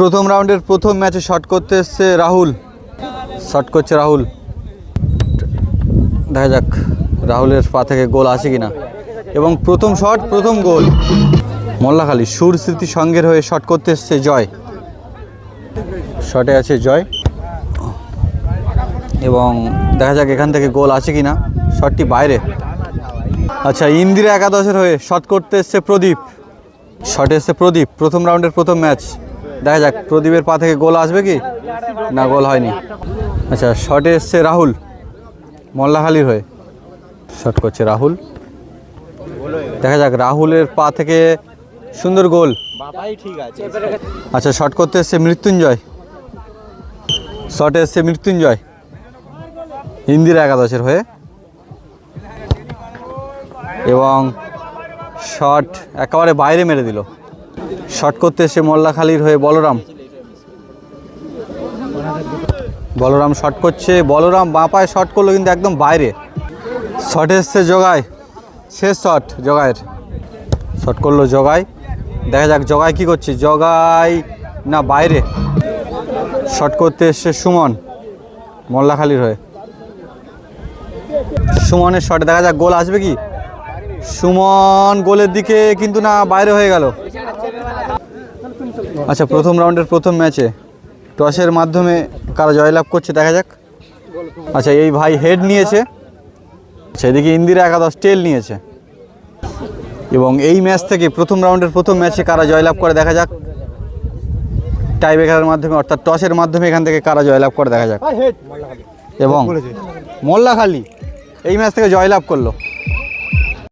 প্রথম রাউন্ডের প্রথম ম্যাচে শট করতে এসছে রাহুল। শট করছে রাহুল, দেখা যাক রাহুলের পা থেকে গোল আসে কিনা। এবং প্রথম শট, প্রথম গোল। মোল্লাখালী সুর স্মৃতি সংঘের হয়ে শট করতে এসছে জয়। শটে আছে জয় এবং দেখা যাক এখান থেকে গোল আছে কিনা। শটটি বাইরে। আচ্ছা, ইন্দিরা একাদশের হয়ে শট করতে এসছে প্রদীপ। শটে এসছে প্রদীপ, প্রথম রাউন্ডের প্রথম ম্যাচ। দেখা যাক প্রদীপের পা থেকে গোল আসবে কি না, গোল হয়নি। আচ্ছা, শটে এসছে রাহুল মোল্লাখালীর হয়ে। শট করছে রাহুল, দেখা যাক রাহুলের পা থেকে সুন্দর গোল। আচ্ছা, শট করতে এসছে মৃত্যুঞ্জয়। শটে এসছে মৃত্যুঞ্জয় ইন্দিরা একাদশের হয়ে এবং শট একেবারে বাইরে মেরে দিল। শট করতে এসে মোল্লাখালীর হয়ে বলরাম। বলরাম শট করছে, বলরাম বাঁ পায়ে শট করলো কিন্তু একদম বাইরে। শটে এসছে জগাই, শেষ শট জগাইয়ের। শট করলো জগাই, দেখা যাক জগাই কি করছে। জগাই না, বাইরে। শট করতে এসছে সুমন মোল্লাখালীর হয়ে। সুমনের শটে দেখা যাক গোল আসবে কি। সুমন গোলের দিকে, কিন্তু না, বাইরে হয়ে গেল। আচ্ছা, প্রথম রাউন্ডের প্রথম ম্যাচে টসের মাধ্যমে কারা জয়লাভ করছে দেখা যাক। আচ্ছা, এই ভাই হেড নিয়েছে। আচ্ছা, এদিকে ইন্দিরা একাদশ টেল নিয়েছে। এবং এই ম্যাচ থেকে প্রথম রাউন্ডের প্রথম ম্যাচে কারা জয়লাভ করে দেখা যাক। টাই ব্রেকারের মাধ্যমে, অর্থাৎ টসের মাধ্যমে এখান থেকে কারা জয়লাভ করে দেখা যাক। এবং মোল্লাখালী এই ম্যাচ থেকে জয়লাভ করলো।